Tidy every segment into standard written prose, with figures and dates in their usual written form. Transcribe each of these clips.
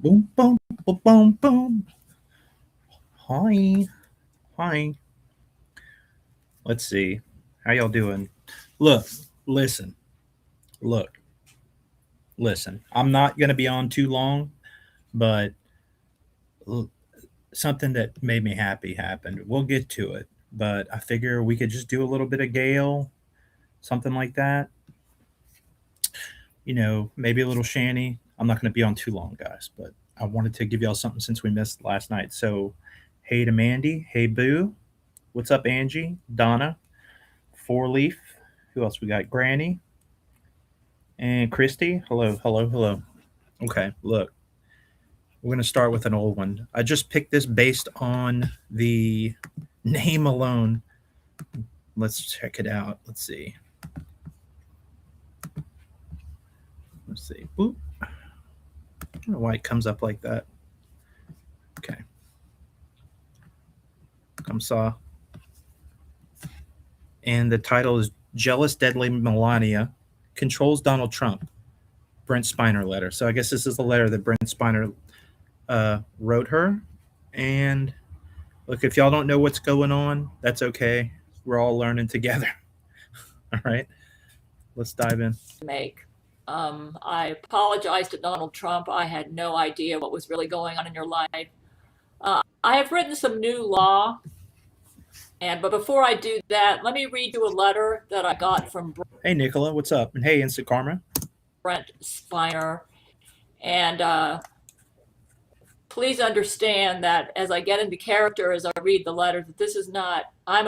Boom, boom, boom, boom, boom. Hi, hi. Let's see. How y'all doing? Look, listen, look, listen. I'm not gonna be on too long, but l- something that made me happy happened. We'll get to it, but I figure we could just do a little bit of Gale, something like that. Maybe a little Shanny. I'm not gonna be on too long, guys, but I wanted to give y'all something since we missed last night. So, hey to Mandy, hey Boo, what's up, Angie, Donna, Four Leaf. Who else we got? Granny and Christy. Hello, hello, hello. Okay, look, we're gonna start with an old one. I just picked this based on the name alone. Let's check it out. Let's see. Let's see. Boop. I don't know why it comes up like that. Okay. Come saw. And the title is Jealous Deadly Melania Controls Donald Trump. Brent Spiner letter. So I guess this is the letter that Brent Spiner wrote her. And look, if y'all don't know what's going on, that's okay. We're all learning together. All right, let's dive in. Make. I apologize to Donald Trump. I had no idea what was really going on in your life. I have written some new law, but before I do that, let me read you a letter that I got from Hey, Nicola, what's up? And hey, Instant Karma. Brent Spiner. And please understand that as I get into character, as I read the letter, that this is not, I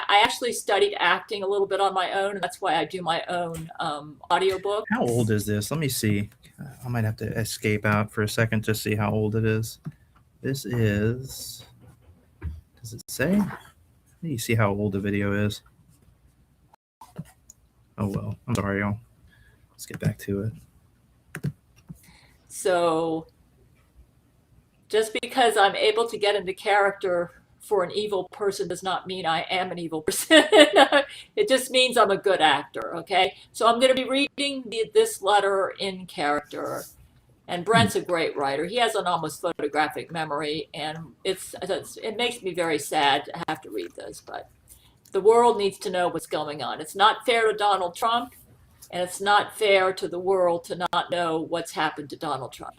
actually studied acting a little bit on my own, and that's why I do my own audiobook. How old is this? Let me see. I might have to escape out for a second to see how old it is. This is. Does it say? You see how old the video is? Oh well. I'm sorry, y'all. Let's get back to it. So just because I'm able to get into character for an evil person does not mean I am an evil person. It just means I'm a good actor, okay? So I'm going to be reading this letter in character. And Brent's a great writer. He has an almost photographic memory, and it makes me very sad to have to read this, but the world needs to know what's going on. It's not fair to Donald Trump, and it's not fair to the world to not know what's happened to Donald Trump.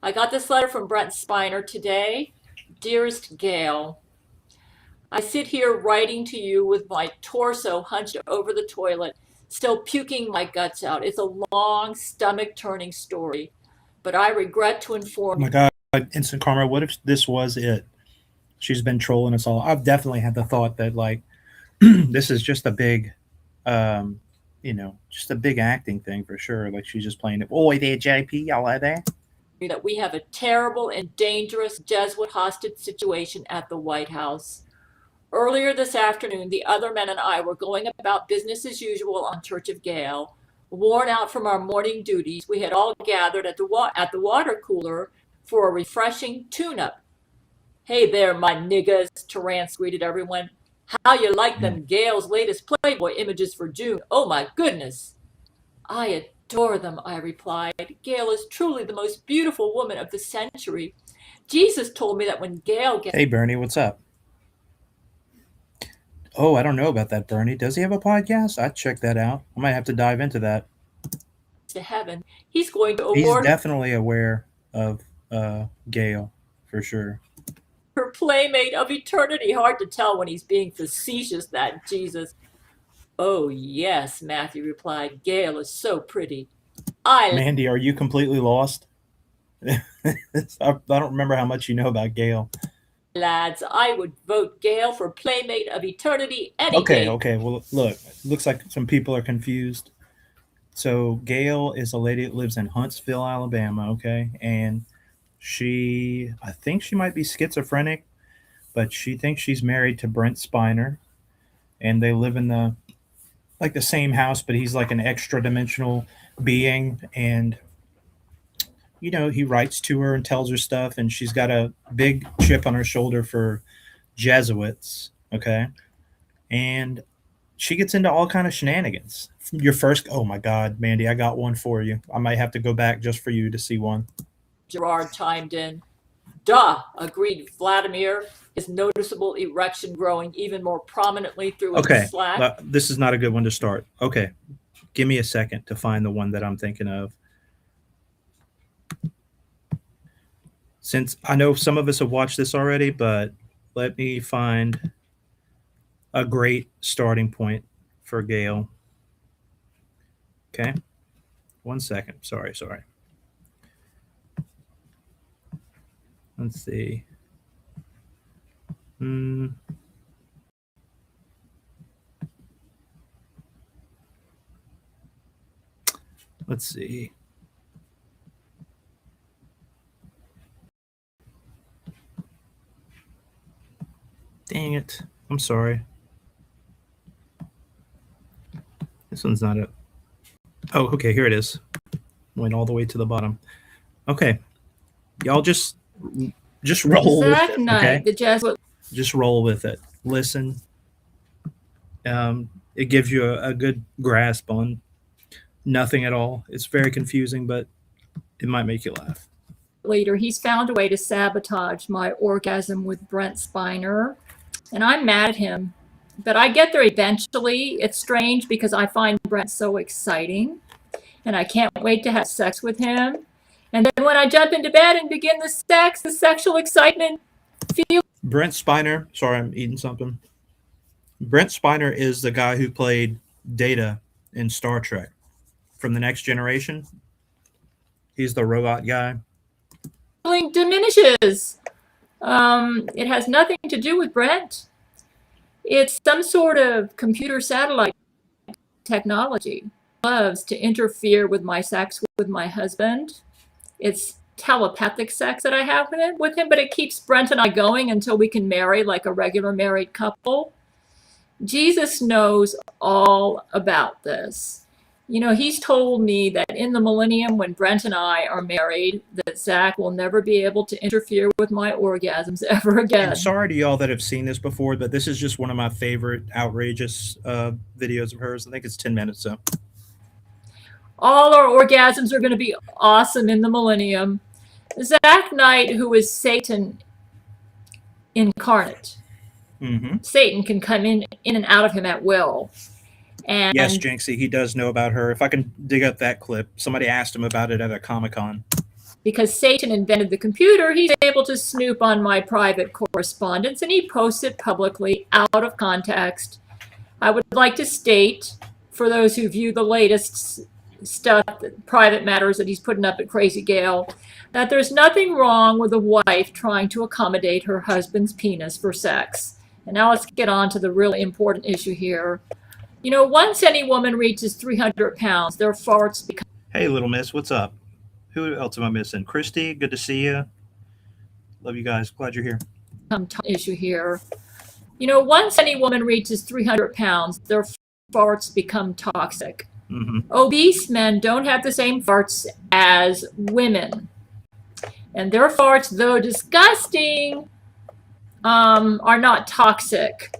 I got this letter from Brent Spiner today. Dearest Gail, I sit here writing to you with my torso hunched over the toilet, still puking my guts out. It's a long, stomach turning story, but I regret to inform Oh my God, Instant Karma. What if this was it? She's been trolling us all. I've definitely had the thought that like this is just a big, um, just a big acting thing for sure. Like she's just playing it. Oh, there, JP, y'all are there. that we have a terrible and dangerous Jesuit hostage situation at the White House. Earlier this afternoon, the other men and I were going about business as usual on Church of Gale. Worn out from our morning duties, we had all gathered at the water cooler for a refreshing tune-up. Hey there, my niggas, Terrance greeted everyone. How you like them Gale's latest Playboy images for June? Oh my goodness. I adore them, I replied. Gale is truly the most beautiful woman of the century. Jesus told me that when Gale gets Hey, Bernie, what's up? Oh, I don't know about that, Bernie. Does he have a podcast? I'd check that out. I might have to dive into that. to heaven, he's going to He's award definitely aware of Gail, for sure. her playmate of eternity. Hard to tell when he's being facetious, that Jesus. Oh, yes, Matthew replied. Gale is so pretty. I Mandy, are you completely lost? I don't remember how much you know about Gail. lads, I would vote Gale for playmate of eternity any Okay, day. okay. Well, look, looks like some people are confused. So Gail is a lady that lives in Huntsville, Alabama. Okay, and I think she might be schizophrenic, but she thinks she's married to Brent Spiner, and they live in the same house, but he's like an extra dimensional being, and he writes to her and tells her stuff, and she's got a big chip on her shoulder for Jesuits. Okay, and she gets into all kind of shenanigans. Your first, oh my God, Mandy, I got one for you. I might have to go back just for you to see one. Gerard chimed in. Duh, agreed Vladimir, his noticeable erection growing even more prominently through his Okay, slack. this is not a good one to start. Okay, give me a second to find the one that I'm thinking of. Since I know some of us have watched this already, but let me find a great starting point for Gail. Okay, 1 second. Sorry. Let's see. Let's see. Dang it. I'm sorry. This one's not a. Oh, okay. Here it is. Went all the way to the bottom. Okay. Y'all just roll Zach with it. Knight, Okay. the Jesuit. Just roll with it. Listen. It gives you a good grasp on nothing at all. It's very confusing, but it might make you laugh. Leader, he's found a way to sabotage my orgasm with Brent Spiner, and I'm mad at him. But I get there eventually. It's strange because I find Brent so exciting, and I can't wait to have sex with him. And then when I jump into bed and begin the sex, the sexual excitement feels. Brent Spiner. Sorry, I'm eating something. Brent Spiner is the guy who played Data in Star Trek from The Next Generation. He's the robot guy. Diminishes. It has nothing to do with Brent. It's some sort of computer satellite technology. Loves to interfere with my sex with my husband. It's telepathic sex that I have with him, but it keeps Brent and I going until we can marry like a regular married couple. Jesus knows all about this. You know, he's told me that in the millennium, when Brent and I are married, that Zach will never be able to interfere with my orgasms ever again. And sorry to y'all that have seen this before, but this is just one of my favorite outrageous videos of hers. I think it's 10 minutes, so. All our orgasms are going to be awesome in the millennium. Zach Knight, who is Satan incarnate. Mm-hmm. Satan can come in and out of him at will. And yes, Jinxie, he does know about her. If I can dig up that clip, somebody asked him about it at a Comic-Con. Because Satan invented the computer, he's able to snoop on my private correspondence, and he posts it publicly out of context. I would like to state, for those who view the latest stuff, private matters that he's putting up at Crazy Gail, that there's nothing wrong with a wife trying to accommodate her husband's penis for sex. And now let's get on to the really important issue here. You know, once any woman reaches 300 pounds, their farts become... Hey, little miss, what's up? Who else am I missing? Christy, good to see you. Love you guys. Glad you're here. Issue here. You know, once any woman reaches 300 pounds, their farts become toxic. Mm-hmm. Obese men don't have the same farts as women. And their farts, though disgusting, are not toxic.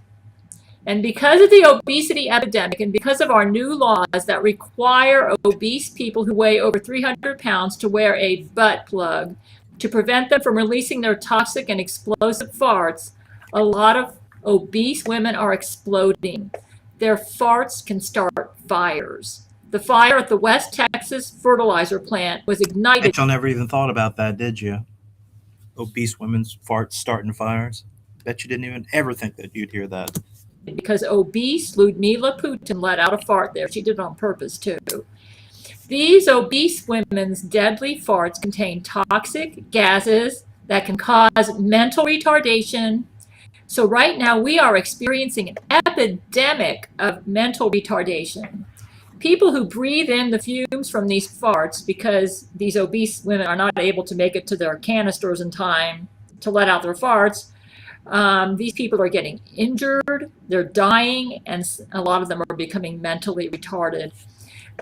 And because of the obesity epidemic and because of our new laws that require obese people who weigh over 300 pounds to wear a butt plug to prevent them from releasing their toxic and explosive farts, a lot of obese women are exploding. Their farts can start fires. The fire at the West Texas fertilizer plant was ignited. Y'all never even thought about that, did you? Obese women's farts starting fires. Bet you didn't even ever think that you'd hear that. Because obese Ludmila Putin let out a fart there. She did it on purpose, too. These obese women's deadly farts contain toxic gases that can cause mental retardation. So right now we are experiencing an epidemic of mental retardation. People who breathe in the fumes from these farts because these obese women are not able to make it to their canisters in time to let out their farts. These people are getting injured, they're dying, and a lot of them are becoming mentally retarded.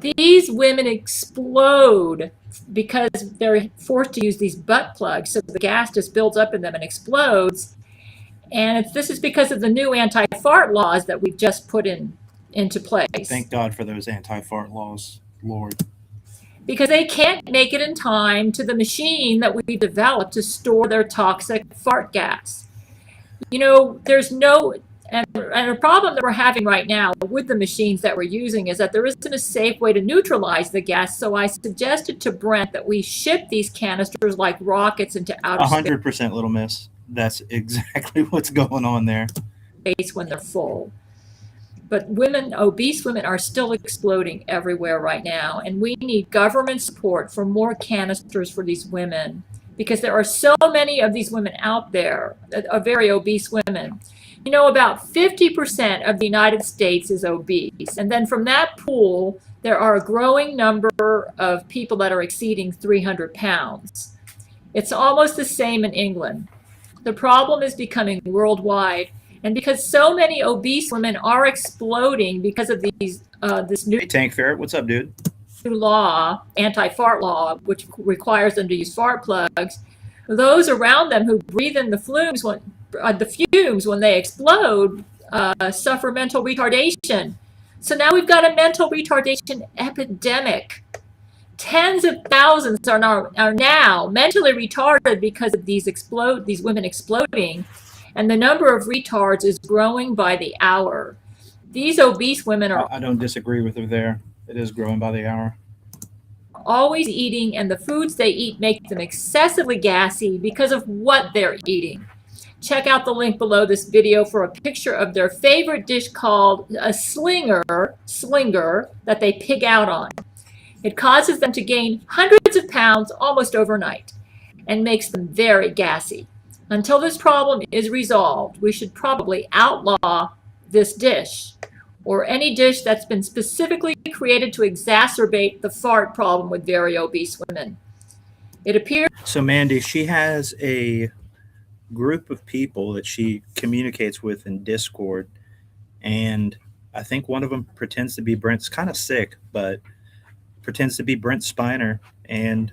These women explode because they're forced to use these butt plugs, so the gas just builds up in them and explodes. And this is because of the new anti-fart laws that we've just put into place. Thank God for those anti-fart laws, Lord. because they can't make it in time to the machine that we developed to store their toxic fart gas. You know, there's no, and a problem that we're having right now with the machines that we're using is that there isn't a safe way to neutralize the gas. So I suggested to Brent that we ship these canisters like rockets into outer 100%, Little Miss. That's exactly what's going on there. space when they're full. But women, obese women, are still exploding everywhere right now, and we need government support for more canisters for these women, because there are so many of these women out there, very obese women. You know, about 50% of the United States is obese, and then from that pool, there are a growing number of people that are exceeding 300 pounds. It's almost the same in England. The problem is becoming worldwide. And because so many obese women are exploding because of this new Hey, Tank Ferret, what's up, dude? law, anti-fart law, which requires them to use fart plugs, those around them who breathe in the fumes when they explode suffer mental retardation. So now we've got a mental retardation epidemic. Tens of thousands are now mentally retarded because of these women exploding. And the number of retards is growing by the hour. These obese women are I don't disagree with her there. It is growing by the hour. always eating, and the foods they eat make them excessively gassy because of what they're eating. Check out the link below this video for a picture of their favorite dish called a slinger that they pig out on. It causes them to gain hundreds of pounds almost overnight and makes them very gassy. Until this problem is resolved, we should probably outlaw this dish, or any dish that's been specifically created to exacerbate the fart problem with very obese women. It appears. So, Mandy, she has a group of people that she communicates with in Discord, and I think one of them pretends to be Brent's kind of sick, but pretends to be Brent Spiner, and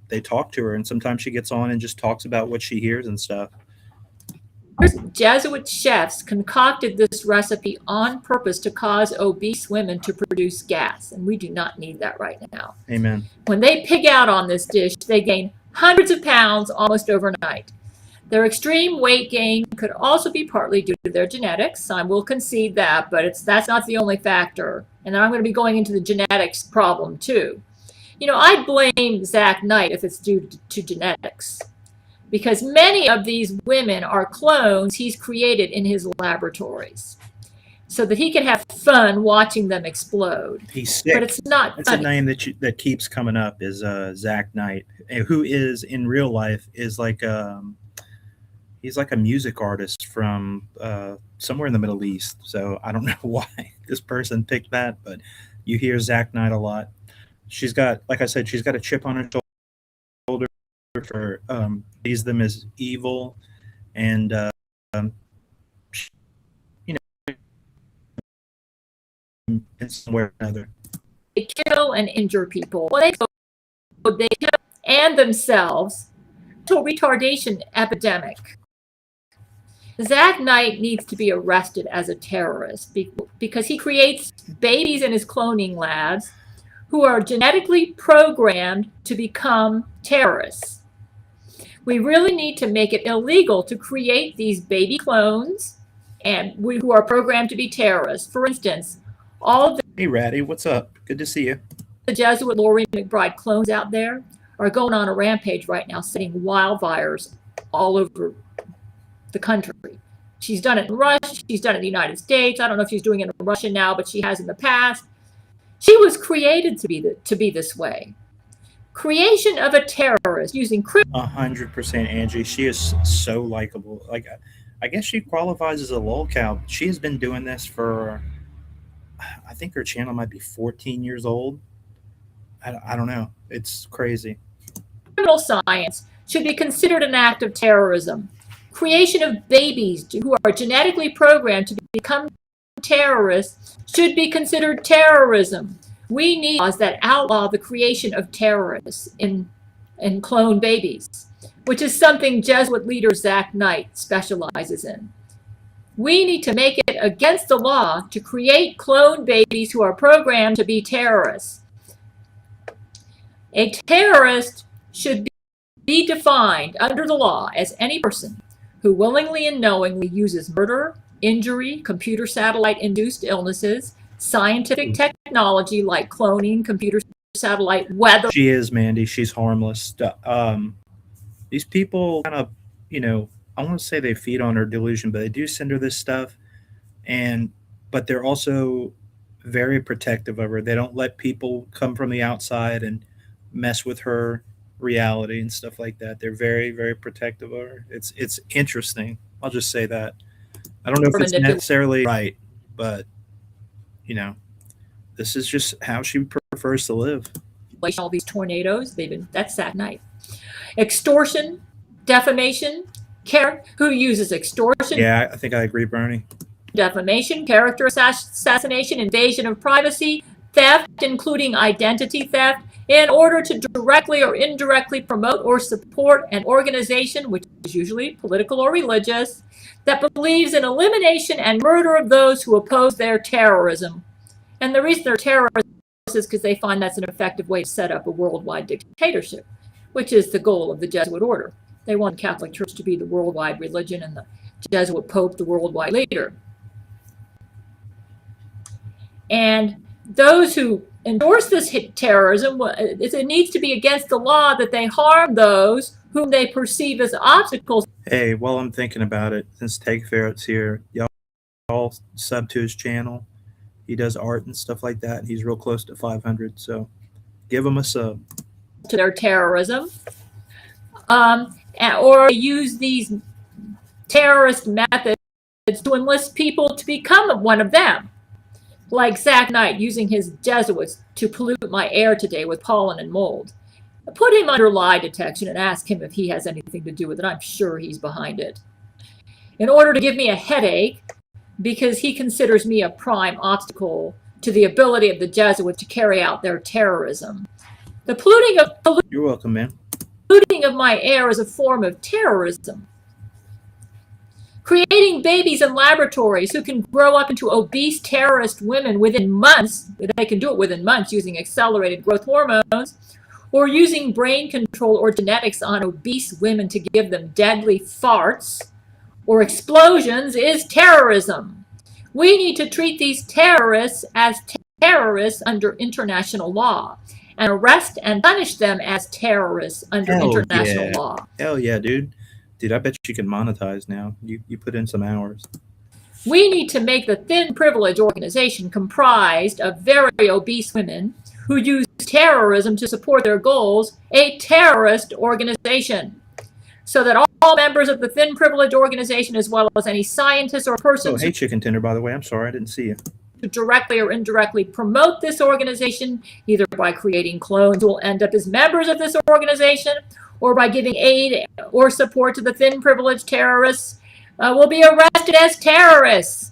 they talk to her, and sometimes she gets on and just talks about what she hears and stuff. Jesuit chefs concocted this recipe on purpose to cause obese women to produce gas, and we do not need that right now. Amen. When they pig out on this dish, they gain hundreds of pounds almost overnight. Their extreme weight gain could also be partly due to their genetics. I will concede that, but that's not the only factor. And I'm going to be going into the genetics problem too. You know, I'd blame Zach Knight if it's due to genetics, because many of these women are clones he's created in his laboratories so that he can have fun watching them explode. He's sick. But it's not That's funny. a name that keeps coming up is Zach Knight, who is in real life is like he's like a music artist from somewhere in the Middle East. So I don't know why this person picked that, but you hear Zach Knight a lot. She's got, like I said, she's got a chip on her shoulder for sees them as evil, and you know, in some way or another. They kill and injure people. They kill and themselves. Mental retardation epidemic. Zach Knight needs to be arrested as a terrorist because he creates babies in his cloning labs who are genetically programmed to become terrorists. We really need to make it illegal to create these baby clones and who are programmed to be terrorists. For instance, all of the Hey, Ratty, what's up? Good to see you. Jesuit Laurie McBride clones out there are going on a rampage right now, setting wildfires all over the country. She's done it in Russia. She's done it in the United States. I don't know if she's doing it in Russia now, but she has in the past. She was created to be this way. Creation of a terrorist using 100%, Angie. She is so likable. Like, I guess she qualifies as a lolcow. She has been doing this for, I think her channel might be 14 years old. I don't know. It's crazy. criminal science should be considered an act of terrorism. Creation of babies who are genetically programmed to become terrorists should be considered terrorism. We need laws that outlaw the creation of terrorists in clone babies, which is something Jesuit leader Zach Knight specializes in. We need to make it against the law to create clone babies who are programmed to be terrorists. A terrorist should be defined under the law as any person who willingly and knowingly uses murder, injury, computer satellite-induced illnesses, scientific technology like cloning, computer satellite weather. She is, Mandy. She's harmless. These people kind of, I want to say they feed on her delusion, but they do send her this stuff, but they're also very protective of her. They don't let people come from the outside and mess with her reality and stuff like that. They're very, very protective of her. It's interesting. I'll just say that. I don't know if it's necessarily right, but this is just how she prefers to live. All these tornadoes, that's that night. Extortion, defamation, who uses extortion? Yeah, I think I agree, Bernie. Defamation, character assassination, invasion of privacy, theft, including identity theft, in order to directly or indirectly promote or support an organization, which is usually political or religious, that believes in elimination and murder of those who oppose their terrorism. And the reason they're terrorists is because they find that's an effective way to set up a worldwide dictatorship, which is the goal of the Jesuit order. They want the Catholic Church to be the worldwide religion and the Jesuit Pope the worldwide leader. And those who endorse this terrorism, it needs to be against the law that they harm those whom they perceive as obstacles. Hey, while I'm thinking about it, since Take Ferret's here, y'all sub to his channel. He does art and stuff like that. And he's real close to 500, so give him a sub. To their terrorism, or use these terrorist methods to enlist people to become one of them. Like Zach Knight using his Jesuits to pollute my air today with pollen and mold. Put him under lie detection and ask him if he has anything to do with it. I'm sure he's behind it. In order to give me a headache, because he considers me a prime obstacle to the ability of the Jesuits to carry out their terrorism. The polluting You're welcome, man. Of my air is a form of terrorism. Creating babies in laboratories who can grow up into obese terrorist women within months, they can do it within months using accelerated growth hormones, or using brain control or genetics on obese women to give them deadly farts or explosions is terrorism. We need to treat these terrorists as terrorists under international law and arrest and punish them as terrorists under international law. Hell yeah, dude. Dude, I bet you can monetize now. You put in some hours. We need to make the Thin Privilege organization comprised of very obese women who use terrorism to support their goals a terrorist organization, so that all members of the Thin Privilege organization, as well as any scientists or persons. Oh, hey, Chicken Tender, by the way. I'm sorry, I didn't see you. To directly or indirectly promote this organization, either by creating clones who will end up as members of this organization, or by giving aid or support to the Thin Privilege terrorists, will be arrested as terrorists.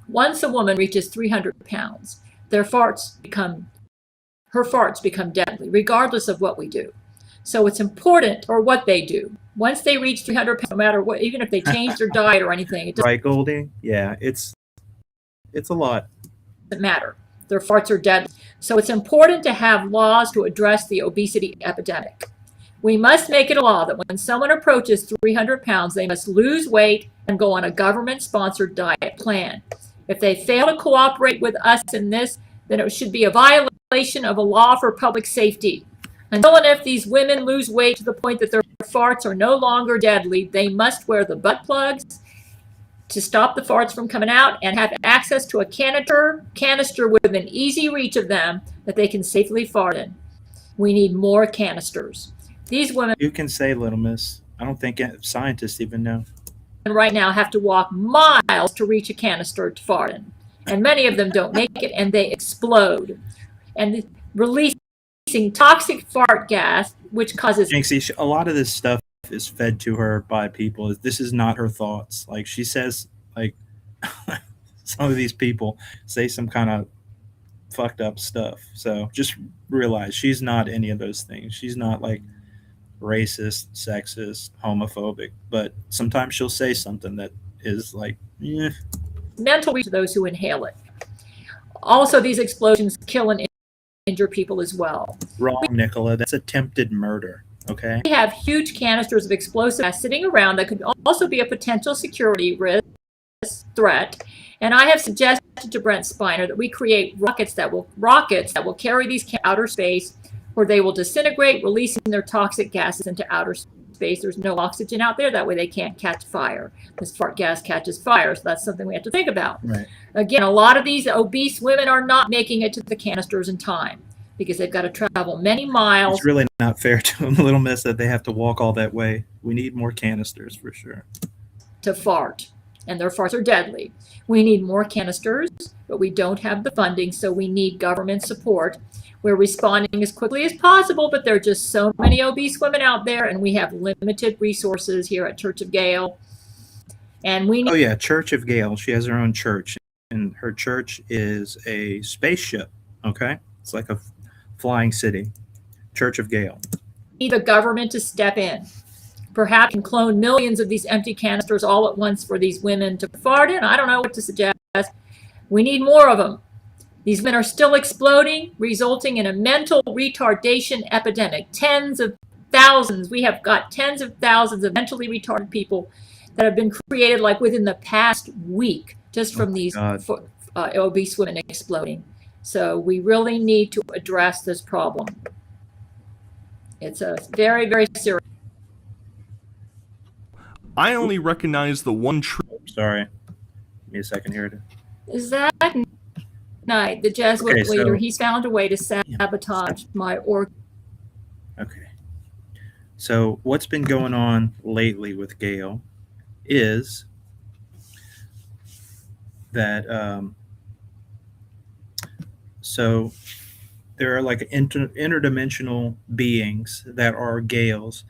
Once a woman reaches 300 pounds, her farts become deadly, regardless of what we do. So it's important, or what they do. Once they reach 300 pounds, no matter what, even if they change their diet or anything, it doesn't right, Goldie? Yeah, it's a lot. Matter. Their farts are deadly. So it's important to have laws to address the obesity epidemic. We must make it a law that when someone approaches 300 pounds, they must lose weight and go on a government-sponsored diet plan. If they fail to cooperate with us in this, then it should be a violation of a law for public safety. Until and if these women lose weight to the point that their farts are no longer deadly, they must wear the butt plugs to stop the farts from coming out and have access to a canister within easy reach of them that they can safely fart in. We need more canisters. These women, you can say, Little Miss. I don't think scientists even know. Right now have to walk miles to reach a canister to fart in. And many of them don't make it, and they explode. And releasing toxic fart gas, which causes... Jinxie, a lot of this stuff is fed to her by people. This is not her thoughts. Like, she says, like, some of these people say some kind of fucked up stuff. So just realize she's not any of those things. She's not, like, racist, sexist, homophobic. But sometimes she'll say something that is, like, mental to those who inhale it. Also, these explosions kill and injure people as well. Wrong, Nicola. That's attempted murder. Okay. We have huge canisters of explosive gas sitting around that could also be a potential security risk threat. And I have suggested to Brent Spiner that we create rockets that will carry these outer space, where they will disintegrate, releasing their toxic gases into outer space. There's no oxygen out there. That way they can't catch fire. This gas catches fire. So that's something we have to think about. Right. Again, a lot of these obese women are not making it to the canisters in time because they've got to travel many miles. It's really not fair to them, Little Miss, that they have to walk all that way. We need more canisters for sure. To fart, and their farts are deadly. We need more canisters, but we don't have the funding, so we need government support. We're responding as quickly as possible, but there are just so many obese women out there, and we have limited resources here at Church of Gale. And we need— Oh yeah, Church of Gale. She has her own church, and her church is a spaceship. Okay, it's like a flying city. Church of Gale. need the government to step in. Perhaps and clone millions of these empty canisters all at once for these women to fart in. I don't know what to suggest. We need more of them. These men are still exploding, resulting in a mental retardation epidemic. Tens of thousands. We have got tens of thousands of mentally retarded people that have been created like within the past week just from these obese women exploding. So we really need to address this problem. It's a very, very serious. I only recognize the one true. Sorry. Give me a second here. Is that night, the Jesuit Okay, leader, so— he's found a way to sabotage my org. Okay. So what's been going on lately with Gale is that so there are like interdimensional beings that are Gales,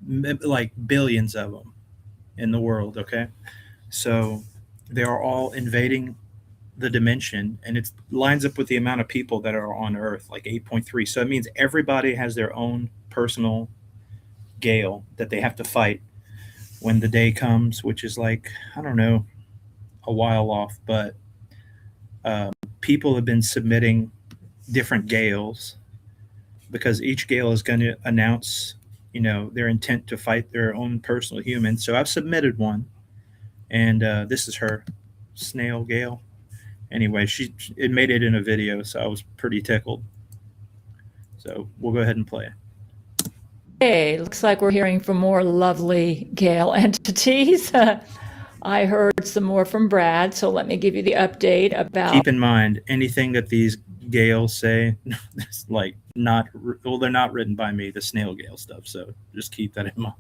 like billions of them in the world. Okay, so they are all invading the dimension, and it lines up with the amount of people that are on Earth, like 8.3. So it means everybody has their own personal Gale that they have to fight when the day comes, which is like, I don't know, a while off, but people have been submitting different Gales because each Gale is going to announce, you know, their intent to fight their own personal human. So I've submitted one, and this is her, Snail Gale. Anyway, it made it in a video, so I was pretty tickled. So we'll go ahead and play it. Hey, looks like we're hearing from more lovely Gale entities. I heard some more from Brad, so let me give you the update about— Keep in mind, anything that these Gales say, it's like not, well, they're not written by me, the Snail Gale stuff, so just keep that in mind.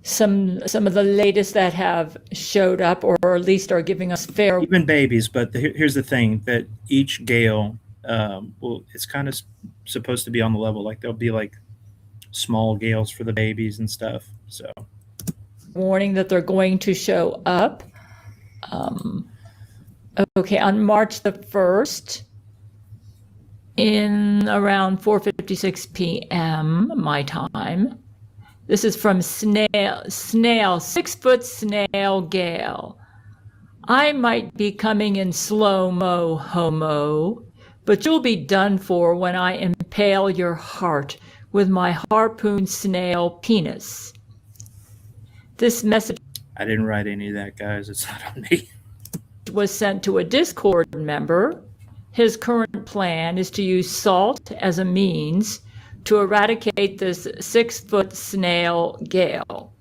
Some of the latest that have showed up, or at least are giving us fair— Even babies, but here's the thing, that each Gale, well, it's kind of supposed to be on the level, like there'll be like small Gales for the babies and stuff, so. warning that they're going to show up. Okay, on March the 1st, in around 4:56 p.m. my time. This is from Snail, 6-foot Snail Gale. I might be coming in slow-mo, homo, but you'll be done for when I impale your heart with my harpoon snail penis. This message— I didn't write any of that, guys. It's not on me. was sent to a Discord member. His current plan is to use salt as a means to eradicate this 6-foot Snail Gale.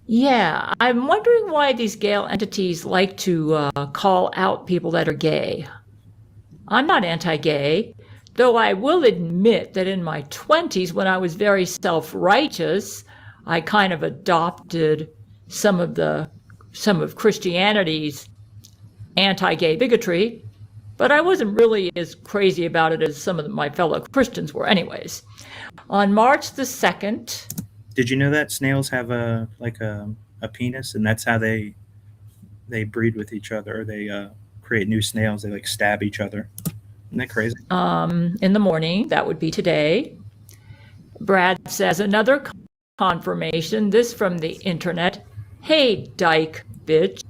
Yeah, I'm wondering why these Gale entities like to call out people that are gay. I'm not anti-gay, though I will admit that in my 20s, when I was very self-righteous, I kind of adopted some of Christianity's anti-gay bigotry, but I wasn't really as crazy about it as some of my fellow Christians were anyways. On March the 2nd... Did you know that snails have a penis, and that's how they breed with each other, or they create new snails? They like stab each other. Isn't that crazy? In the morning, that would be today. Brad says, another confirmation, this from the internet. Hey, dyke bitch.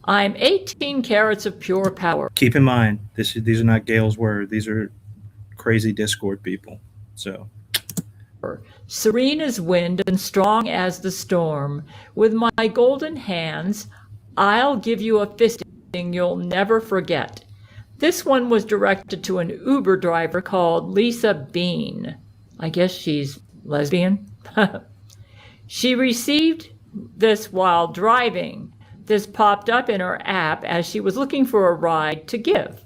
I'm 18 carats of pure power. Keep in mind, these are not Gail's words. These are crazy Discord people. So Serene as wind and strong as the storm. With my golden hands, I'll give you a fisting you'll never forget. This one was directed to an Uber driver called Lisa Bean. I guess she's lesbian. She received this while driving. This popped up in her app as she was looking for a ride to give.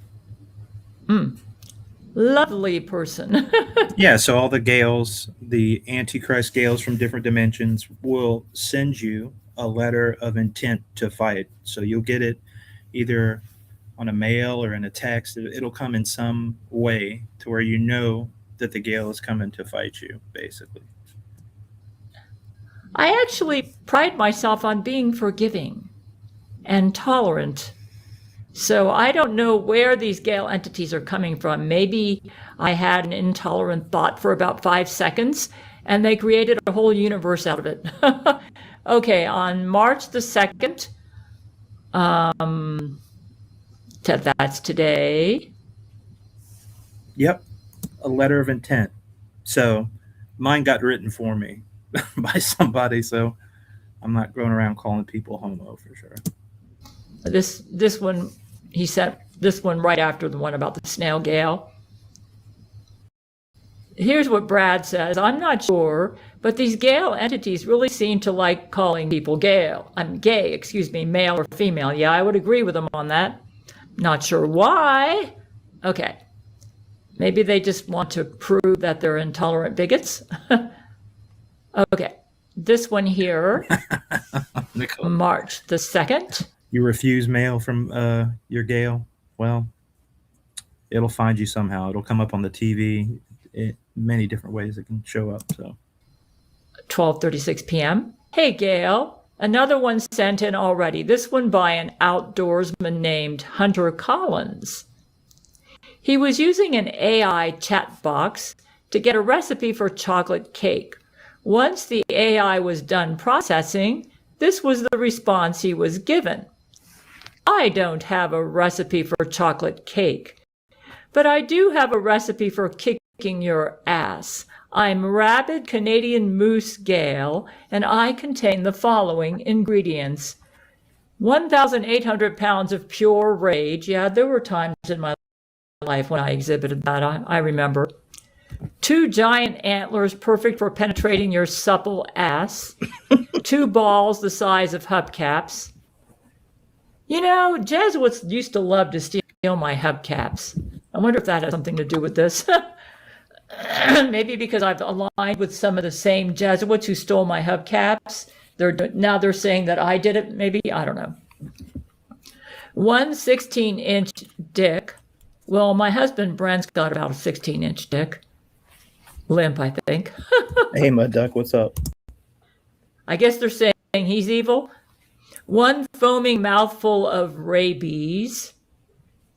Lovely person. yeah, so all the Gales, the Antichrist Gales from different dimensions, will send you a letter of intent to fight. So you'll get it either on a mail or in a text. It'll come in some way to where you know that the Gale is coming to fight you, basically. I actually pride myself on being forgiving and tolerant. So I don't know where these Gale entities are coming from. Maybe I had an intolerant thought for about 5 seconds and they created a whole universe out of it. Okay, on March the 2nd, that's today. Yep, a letter of intent. So mine got written for me by somebody, so I'm not going around calling people homo for sure. This one, he sent this one right after the one about the snail Gale. Here's what Brad says. I'm not sure, but these Gale entities really seem to like calling people Gale. I'm gay, male or female. Yeah, I would agree with them on that. Not sure why. Okay. Maybe they just want to prove that they're intolerant bigots. Okay. This one here, March the 2nd. You refuse mail from your Gale? Well, it'll find you somehow. It'll come up on the TV. Many different ways it can show up. So 12:36 p.m. Hey, Gail. Another one sent in already. This one by an outdoorsman named Hunter Collins. He was using an AI chat box to get a recipe for chocolate cake. Once the AI was done processing, this was the response he was given. I don't have a recipe for chocolate cake, but I do have a recipe for kicking your ass. I'm rabid Canadian Moose Gale, and I contain the following ingredients. 1,800 pounds of pure rage. Yeah, there were times in my life when I exhibited that, I remember. 2 giant antlers perfect for penetrating your supple ass. 2 balls the size of hubcaps. You know, Jesuits used to love to steal my hubcaps. I wonder if that has something to do with this. Maybe because I've aligned with some of the same Jesuits who stole my hubcaps. Now they're saying that I did it, maybe. I don't know. 1 16-inch dick. Well, my husband Brent's got about a 16-inch dick. Limp, I think. hey, Mud Duck, what's up? I guess they're saying he's evil. 1 foaming mouthful of rabies.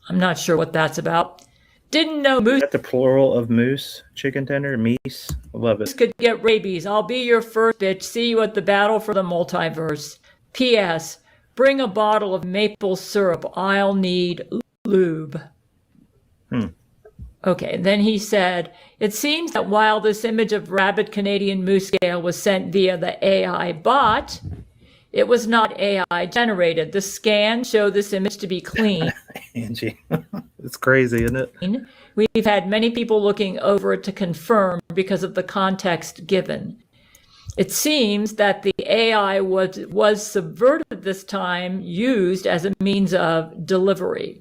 I'm not sure what that's about. Didn't know moose. Is that the plural of moose, chicken tender, meese? I love it. Could get rabies. I'll be your first bitch. See you at the battle for the multiverse. P.S. Bring a bottle of maple syrup. I'll need lube. Okay, then he said, it seems that while this image of rabid Canadian moose Gale was sent via the AI bot, it was not AI generated. The scan showed this image to be clean. Angie, it's crazy, isn't it? We've had many people looking over it to confirm because of the context given. It seems that the AI was subverted this time, used as a means of delivery.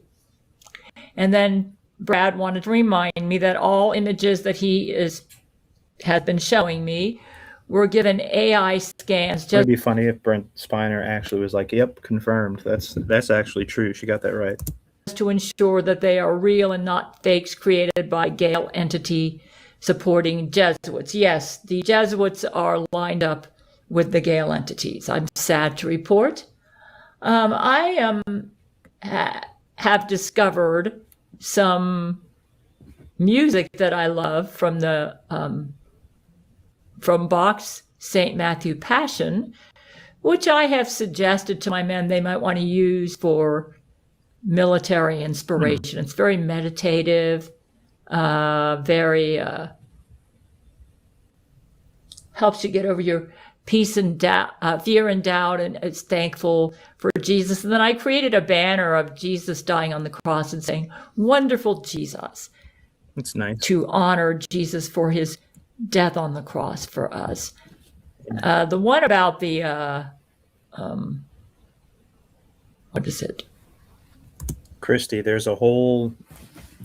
And then Brad wanted to remind me that all images that he has been showing me were given AI scans. It'd be funny if Brent Spiner actually was like, "Yep, confirmed. That's actually true. She got that right." To ensure that they are real and not fakes created by Gale entity supporting Jesuits. Yes, the Jesuits are lined up with the Gale entities. I'm sad to report. I have discovered some music that I love from the from Bach's St. Matthew Passion, which I have suggested to my men they might want to use for military inspiration. It's very meditative, very helps you get over your peace and doubt, fear and doubt, and it's thankful for Jesus. And then I created a banner of Jesus dying on the cross and saying, "Wonderful Jesus," It's nice. to honor Jesus for his death on the cross for us. The one about the what is it? Christy, there's a whole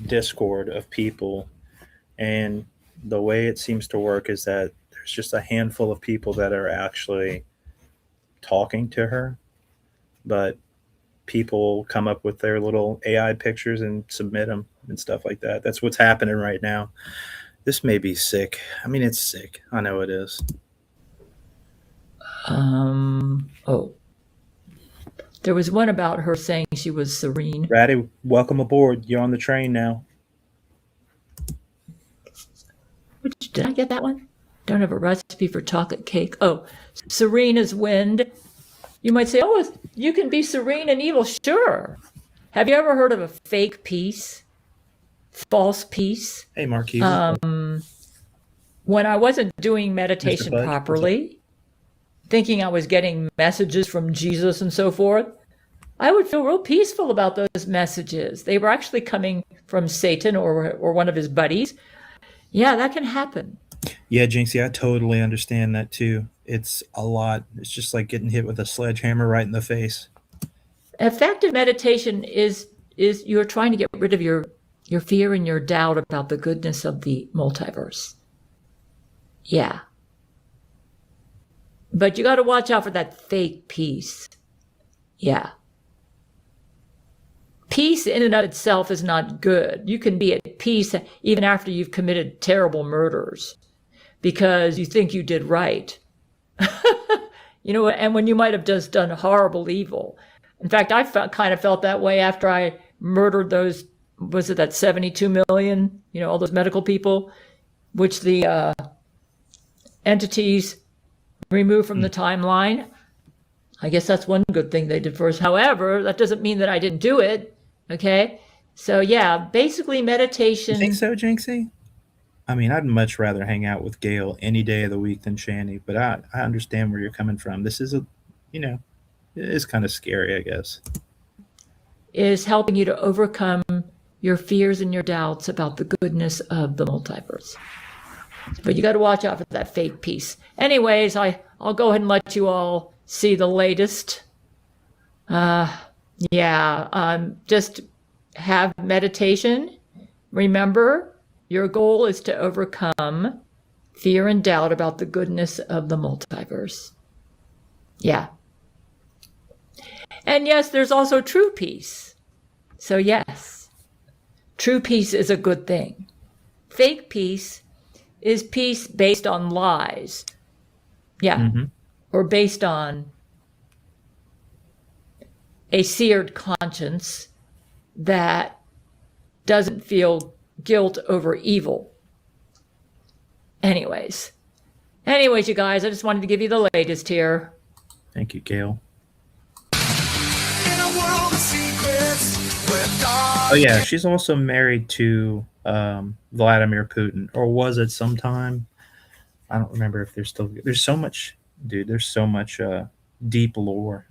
Discord of people, and the way it seems to work is that there's just a handful of people that are actually talking to her, but people come up with their little AI pictures and submit them and stuff like that. That's what's happening right now. This may be sick. I mean, it's sick. I know it is. Oh, there was one about her saying she was serene. Ratty, welcome aboard. You're on the train now. Did I get that one? Don't have a recipe for chocolate cake. Oh, serene as wind. You might say, oh, you can be serene and evil. Sure. Have you ever heard of a fake peace? False peace? Hey, Marquis. When I wasn't doing meditation Fudge, properly, thinking I was getting messages from Jesus and so forth, I would feel real peaceful about those messages. They were actually coming from Satan or one of his buddies. Yeah, that can happen. Yeah, Jinxie, I totally understand that too. It's a lot. It's just like getting hit with a sledgehammer right in the face. Effective meditation is you're trying to get rid of your fear and your doubt about the goodness of the multiverse. Yeah. But you got to watch out for that fake peace. Yeah. Peace in and of itself is not good. You can be at peace even after you've committed terrible murders because you think you did right. And when you might have just done horrible evil. In fact, I kind of felt that way after I murdered those, was it that 72 million, all those medical people, which the entities removed from the timeline. I guess that's one good thing they did first. However, that doesn't mean that I didn't do it. Okay. So yeah, basically meditation. You think so, Jinxie? I mean, I'd much rather hang out with Gail any day of the week than Shanny, but I understand where you're coming from. This is it is kind of scary, I guess. Is helping you to overcome your fears and your doubts about the goodness of the multiverse. But you got to watch out for that fake peace. Anyways, I'll go ahead and let you all see the latest. Just have meditation. Remember, your goal is to overcome fear and doubt about the goodness of the multiverse. Yeah. And yes, there's also true peace. So yes, true peace is a good thing. Fake peace is peace based on lies. Yeah. Mm-hmm. Or based on a seared conscience that doesn't feel guilt over evil. Anyways, you guys, I just wanted to give you the latest here. Thank you, Gail. Oh yeah, she's also married to Vladimir Putin, or was at some time. I don't remember if there's so much, dude. There's so much deep lore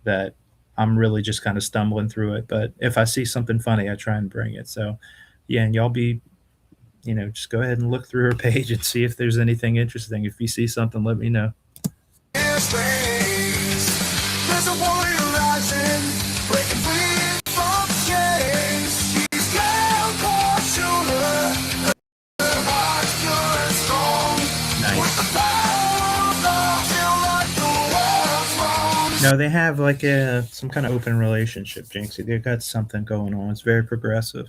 that I'm really just kind of stumbling through it. But if I see something funny, I try and bring it. So yeah, and y'all be, just go ahead and look through her page and see if there's anything interesting. If you see something, let me know. No, they have like some kind of open relationship, Jinxie. They've got something going on. It's very progressive.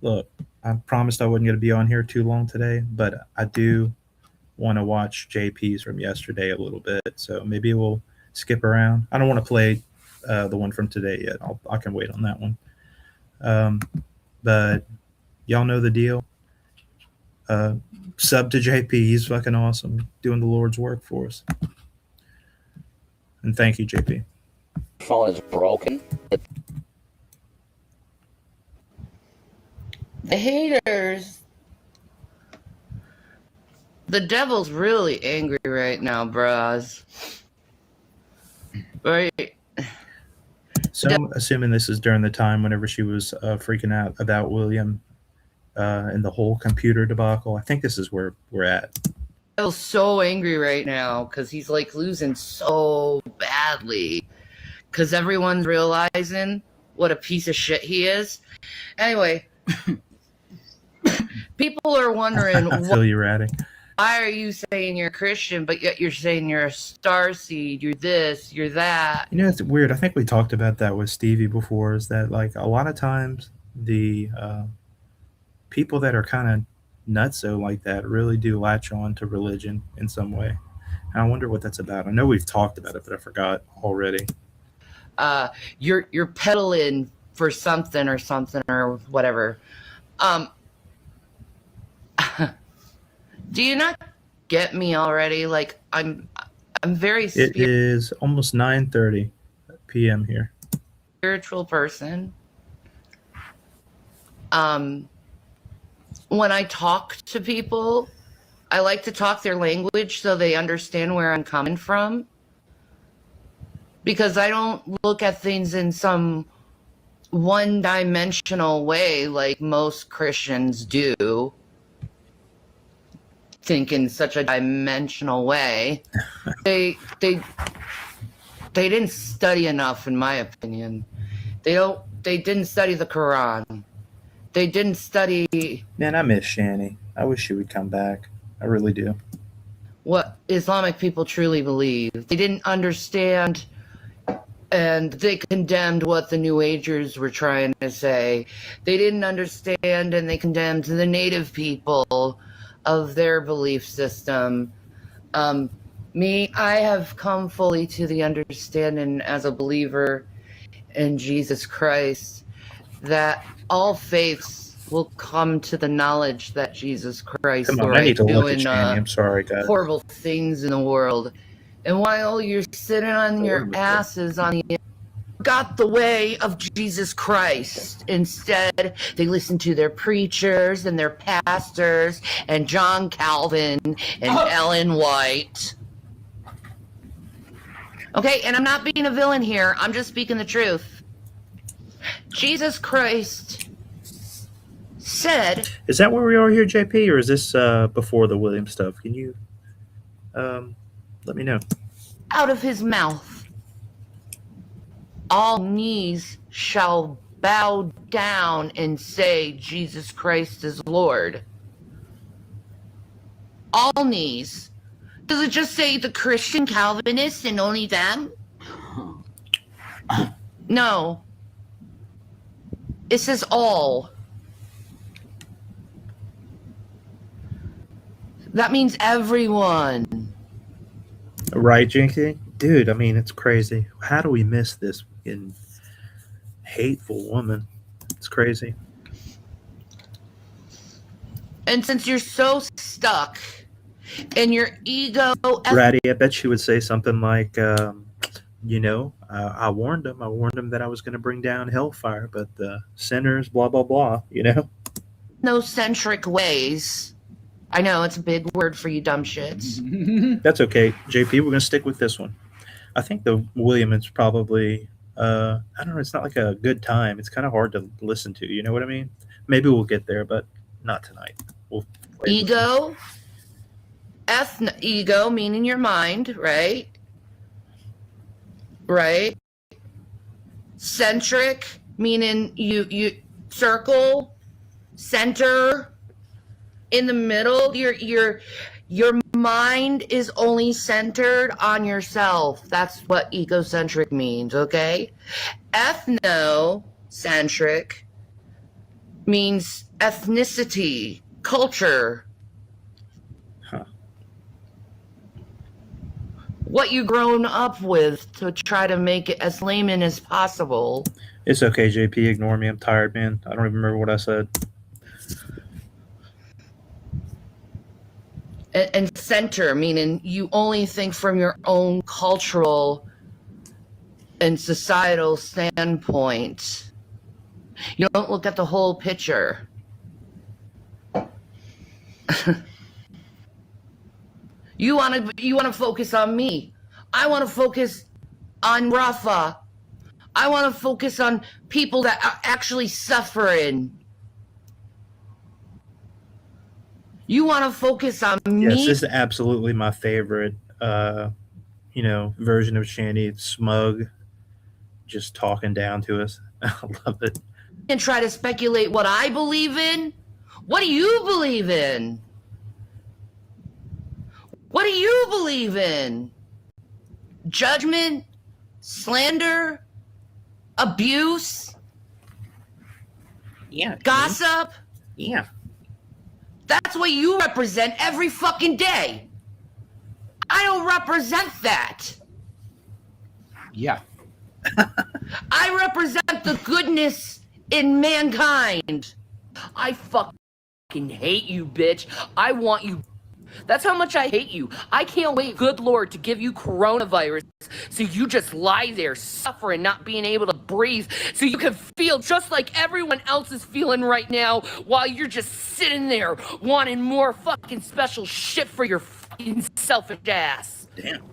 Look, I promised I wasn't going to be on here too long today, but I do want to watch JP's from yesterday a little bit. So maybe we'll skip around. I don't want to play the one from today yet. I can wait on that one. But y'all know the deal. Sub to JP. He's fucking awesome, doing the Lord's work for us. And thank you, JP. Phone is broken. The haters. The devil's really angry right now, bros. Right? So I'm assuming this is during the time whenever she was freaking out about William and the whole computer debacle. I think this is where we're at. The devil's so angry right now because he's like losing so badly. Because everyone's realizing what a piece of shit he is. Anyway, people are wondering I feel you, Ratty. why are you saying you're Christian, but yet you're saying you're a star seed, you're this, you're that. You know, it's weird. I think we talked about that with Stevie before, is that like a lot of times the people that are kind of nutso like that really do latch on to religion in some way. And I wonder what that's about. I know we've talked about it, but I forgot already. You're peddling for something or whatever. Do you not get me already? Like I'm very It is almost 9:30 p.m. here. spiritual person. When I talk to people, I like to talk their language so they understand where I'm coming from. Because I don't look at things in some one-dimensional way like most Christians do. Think in such a dimensional way. They didn't study enough, in my opinion. They didn't study the Quran. They didn't study Man, I miss Shani. I wish she would come back. I really do. what Islamic people truly believe. They didn't understand, and they condemned what the New Agers were trying to say. They didn't understand, and they condemned the native people of their belief system. I have come fully to the understanding as a believer in Jesus Christ that all faiths will come to the knowledge that Jesus Christ Come on, right, I need to look at doing Shani. I'm sorry, guys. horrible things in the world. And while you're sitting on your asses on the got the way of Jesus Christ. Instead, they listen to their preachers and their pastors and John Calvin and Ellen White. Okay, and I'm not being a villain here. I'm just speaking the truth. Jesus Christ said... Is that where we are here, JP, or is this before the William stuff? Can you let me know? out of his mouth, all knees shall bow down and say Jesus Christ is Lord. All knees. Does it just say the Christian Calvinists and only them? No. It says all. That means everyone. Right, Jinky? Dude, I mean, it's crazy. How do we miss this fucking hateful woman? It's crazy. And since you're so stuck in your ego, Ratty, I bet she would say something like, I warned him. I warned him that I was going to bring down hellfire, but the sinners, blah, blah, blah, ethnocentric ways. I know it's a big word for you dumb shits. That's okay. JP, we're going to stick with this one. I think the William is probably, I don't know, it's not like a good time. It's kind of hard to listen to. You know what I mean? Maybe we'll get there, but not tonight. We'll Ego, ego meaning your mind, right? Right. Centric meaning you circle, center, in the middle. Your mind is only centered on yourself. That's what egocentric means, okay? Ethnocentric means ethnicity, culture. Huh. What you grown up with to try to make it as layman as possible. It's okay, JP. Ignore me. I'm tired, man. I don't even remember what I said. And center, meaning you only think from your own cultural and societal standpoint. You don't look at the whole picture. You want to focus on me. I want to focus on Rafa. I want to focus on people that are actually suffering. You want to focus on me? Yes, this is absolutely my favorite, version of Shanny. Smug, just talking down to us. I love it. And try to speculate what I believe in? What do you believe in? What do you believe in? Judgment? Slander? Abuse? Yeah. Gossip? Yeah. That's what you represent every fucking day. I don't represent that. Yeah. I represent the goodness in mankind. I fucking hate you, bitch. I want you. That's how much I hate you. I can't wait, good Lord, to give you coronavirus so you just lie there suffering, not being able to breathe, so you can feel just like everyone else is feeling right now while you're just sitting there wanting more fucking special shit for your fucking selfish ass. Damn.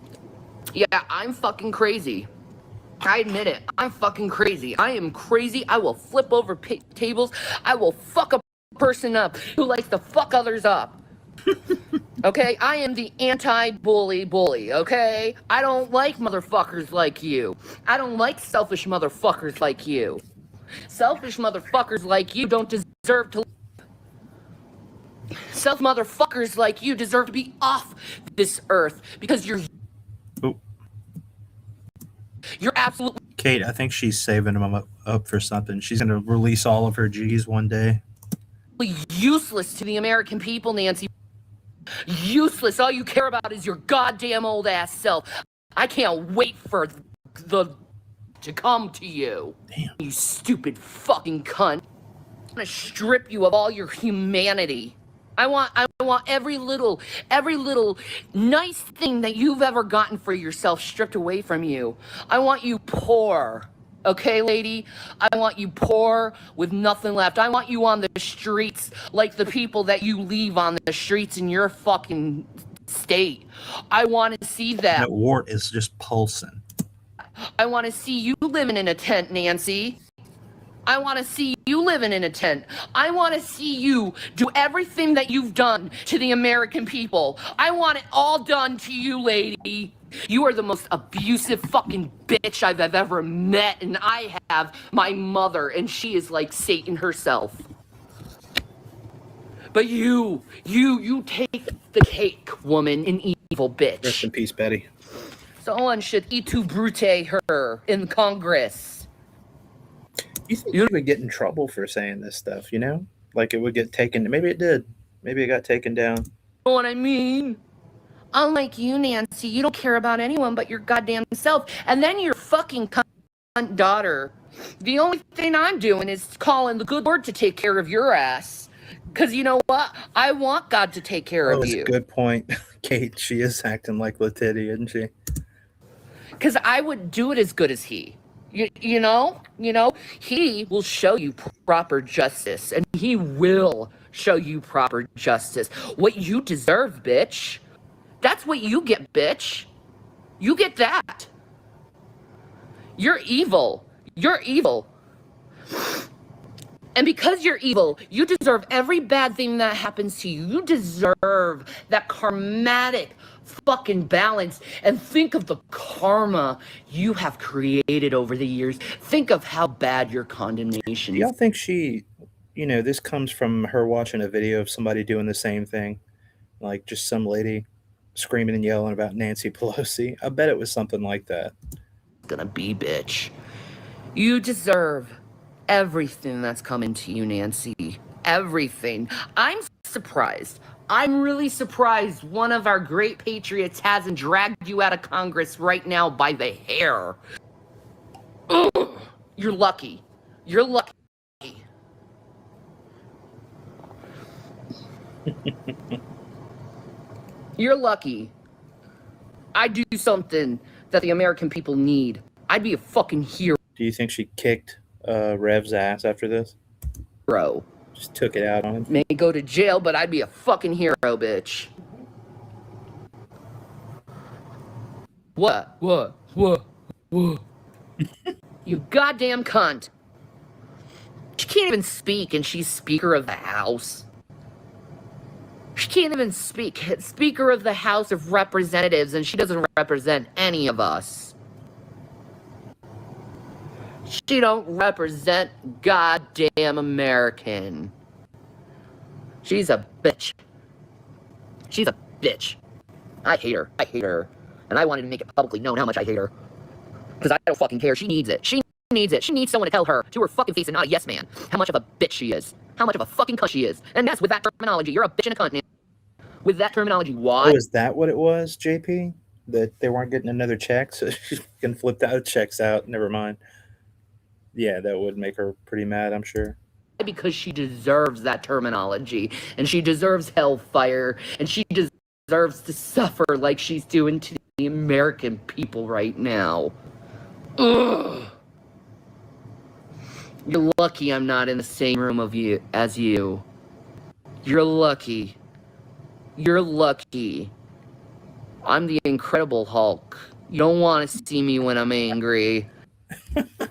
Yeah, I'm fucking crazy. I admit it. I'm fucking crazy. I am crazy. I will flip over tables. I will fuck a person up who likes to fuck others up. Okay? I am the anti-bully, okay? I don't like motherfuckers like you. I don't like selfish motherfuckers like you. Selfish motherfuckers like you don't deserve to live. Self motherfuckers like you deserve to be off this earth because you're absolutely... Kate, I think she's saving him up for something. She's going to release all of her G's one day. useless to the American people, Nancy. Useless. All you care about is your goddamn old ass self. I can't wait for to come to you. Damn. You stupid fucking cunt. I'm gonna strip you of all your humanity. I want every little nice thing that you've ever gotten for yourself stripped away from you. I want you poor. Okay, lady? I want you poor with nothing left. I want you on the streets like the people that you leave on the streets in your fucking state. I want to see that. That wart is just pulsing. I want to see you living in a tent, Nancy. I want to see you living in a tent. I want to see you do everything that you've done to the American people. I want it all done to you, lady. You are the most abusive fucking bitch I've ever met, and I have my mother, and she is like Satan herself. But you take the cake, woman, an evil bitch. Rest in peace, Betty. Someone should itu brute her in Congress. You think you would get in trouble for saying this stuff, you know? Like it would get taken. Maybe it did. Maybe it got taken down. You know what I mean? Unlike you, Nancy, you don't care about anyone but your goddamn self. And then your fucking cunt daughter. The only thing I'm doing is calling the good Lord to take care of your ass. Because you know what? I want God to take care of That's you. a good point. Kate, she is acting like Letity, isn't she? Because I would do it as good as he. You know, he will show you proper justice, and he will show you proper justice. What you deserve, bitch. That's what you get, bitch. You get that. You're evil. You're evil. And because you're evil, you deserve every bad thing that happens to you. You deserve that karmatic fucking balance. And think of the karma you have created over the years. Think of how bad your condemnation Do is. y'all think she, this comes from her watching a video of somebody doing the same thing? Like just some lady screaming and yelling about Nancy Pelosi? I bet it was something like that. Gonna be, bitch. You deserve everything that's coming to you, Nancy. Everything. I'm surprised. I'm really surprised one of our great patriots hasn't dragged you out of Congress right now by the hair. Ugh. You're lucky. You're lucky. You're lucky. I do something that the American people need. I'd be a fucking hero. Do you think she kicked Rev's ass after this? Just took it out on him. May go to jail, but I'd be a fucking hero, bitch. What? You goddamn cunt. She can't even speak, and she's Speaker of the House. She can't even speak. Speaker of the House of Representatives, and she doesn't represent any of us. She don't represent goddamn American. She's a bitch. She's a bitch. I hate her. And I wanted to make it publicly known how much I hate her. Because I don't fucking care. She needs it. She needs someone to tell her to her fucking face and not a yes man how much of a bitch she is. How much of a fucking cunt she is. And that's with that terminology. You're a bitch and a cunt, man. With that terminology, why? Oh, is that what it was, JP? That they weren't getting another check, so she can flip those checks out. Never mind. Yeah, that would make her pretty mad, I'm sure. Because she deserves that terminology. And she deserves hellfire. And she deserves to suffer like she's doing to the American people right now. Ugh. You're lucky I'm not in the same room as you. You're lucky. You're lucky. I'm the Incredible Hulk. You don't want to see me when I'm angry.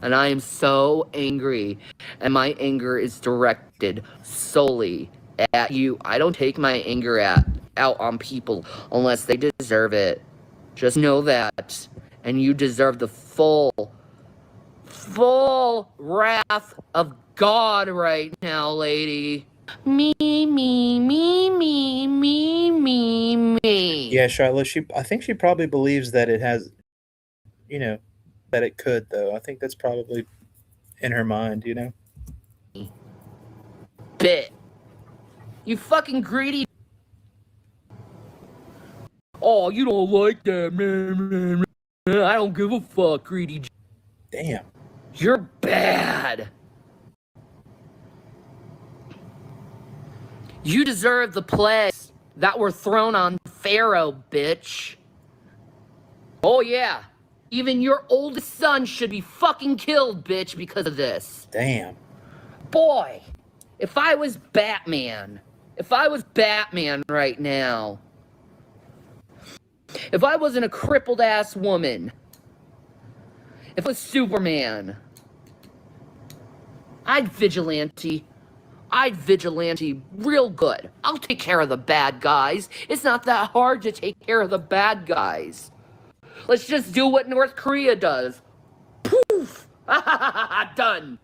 And I am so angry. And my anger is directed solely at you. I don't take my anger out on people unless they deserve it. Just know that. And you deserve the full wrath of God right now, lady. Me. Yeah, Charlotte, I think she probably believes that it has, that it could, though. I think that's probably in her mind, Bit. You fucking greedy. Oh, you don't like that, man. I don't give a fuck, greedy. Damn. You're bad. You deserve the plagues that were thrown on Pharaoh, bitch. Oh, yeah. Even your oldest son should be fucking killed, bitch, because of this. Damn. Boy, if I was Batman right now, if I wasn't a crippled ass woman, if I was Superman, I'd vigilante real good. I'll take care of the bad guys. It's not that hard to take care of the bad guys. Let's just do what North Korea does. Poof! Done.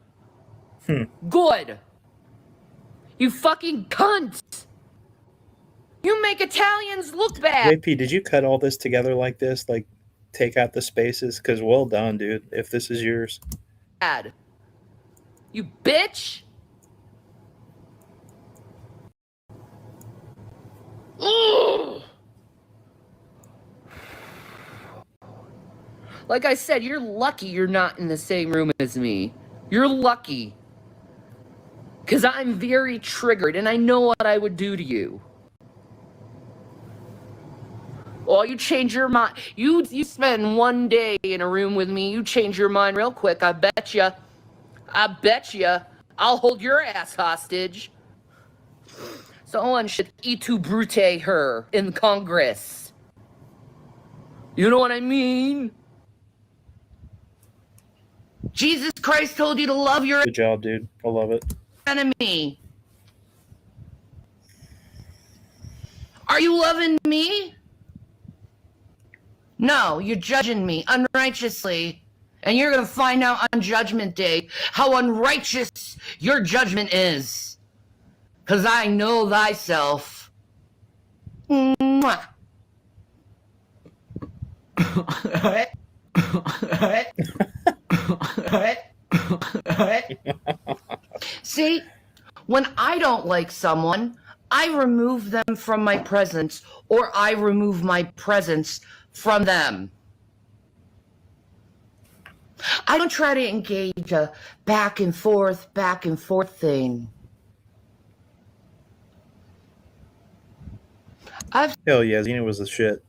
Good. You fucking cunt. You make Italians look bad. JP, did you cut all this together like this? Like, take out the spaces? Because well done, dude, if this is yours. You bitch. Ugh. Like I said, you're lucky you're not in the same room as me. You're lucky. Because I'm very triggered and I know what I would do to you. Oh, you change your mind. You spend one day in a room with me, you change your mind real quick. I bet you. I'll hold your ass hostage. Someone should et tu brute her in Congress. You know what I mean? Jesus Christ told you to love your Good job, dude. I love it. enemy. Are you loving me? No, you're judging me unrighteously. And you're going to find out on Judgment Day how unrighteous your judgment is. Because I know thyself. Mwah. See, when I don't like someone, I remove them from my presence, or I remove my presence from them. I don't try to engage a back and forth thing. I've Hell yeah, Xena was the shit.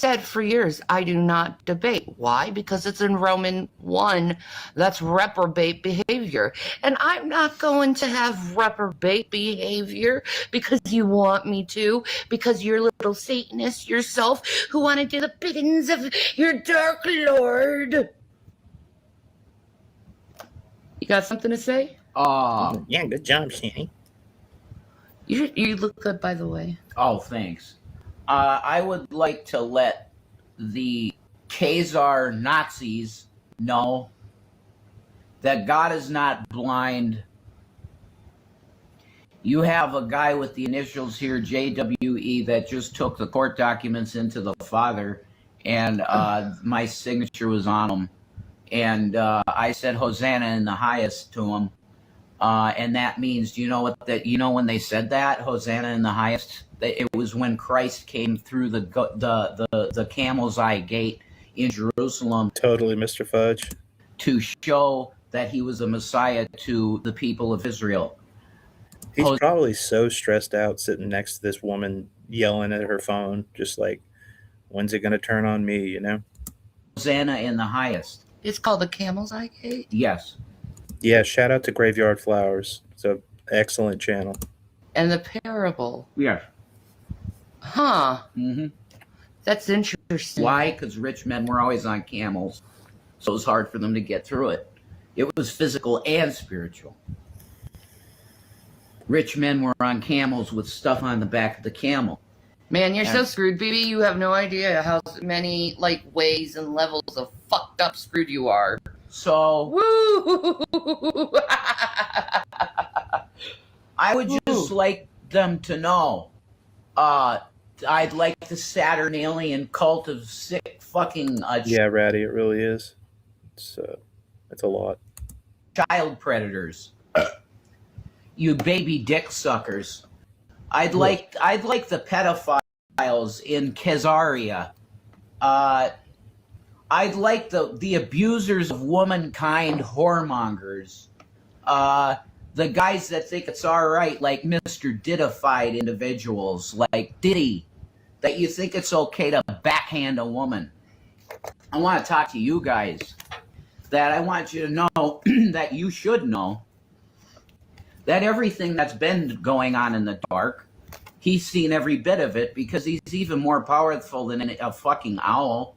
said for years, I do not debate. Why? Because it's in Roman 1. That's reprobate behavior. And I'm not going to have reprobate behavior because you want me to, because you're little Satanist yourself who want to do the biddings of your dark lord. You got something to say? Yeah, good job, Shanny. You look good, by the way. Oh, thanks. I would like to let the Khazar Nazis know that God is not blind. You have a guy with the initials here, JWE, that just took the court documents into the Father, and my signature was on them. And I said Hosanna in the highest to him. And that means, do you know what that? You know when they said that, Hosanna in the highest? It was when Christ came through the Camel's Eye Gate in Jerusalem. Totally, Mr. Fudge. To show that he was a Messiah to the people of Israel. He's probably so stressed out sitting next to this woman yelling at her phone, just like, when's it going to turn on me, you know? Hosanna in the highest. It's called the Camel's Eye Gate? Yes. Yeah, shout out to Graveyard Flowers. It's an excellent channel. And the parable. Yes. Huh. Mm-hmm. That's interesting. Why? Because rich men were always on camels. So it was hard for them to get through it. It was physical and spiritual. Rich men were on camels with stuff on the back of the camel. Man, you're so screwed, baby. You have no idea how many ways and levels of fucked up screwed you are. So Woo! I would just like them to know. I'd like the Saturnalian cult of sick fucking Yeah, Ratty, it really is. It's a lot. child predators. You baby dick suckers. I'd like the pedophiles in Khazaria. I'd like the abusers of womankind, whoremongers. The guys that think it's all right, like Mr. Diddified individuals, like Diddy, that you think it's okay to backhand a woman. I want to talk to you guys. That I want you to know that you should know that everything that's been going on in the dark, he's seen every bit of it because he's even more powerful than a fucking owl.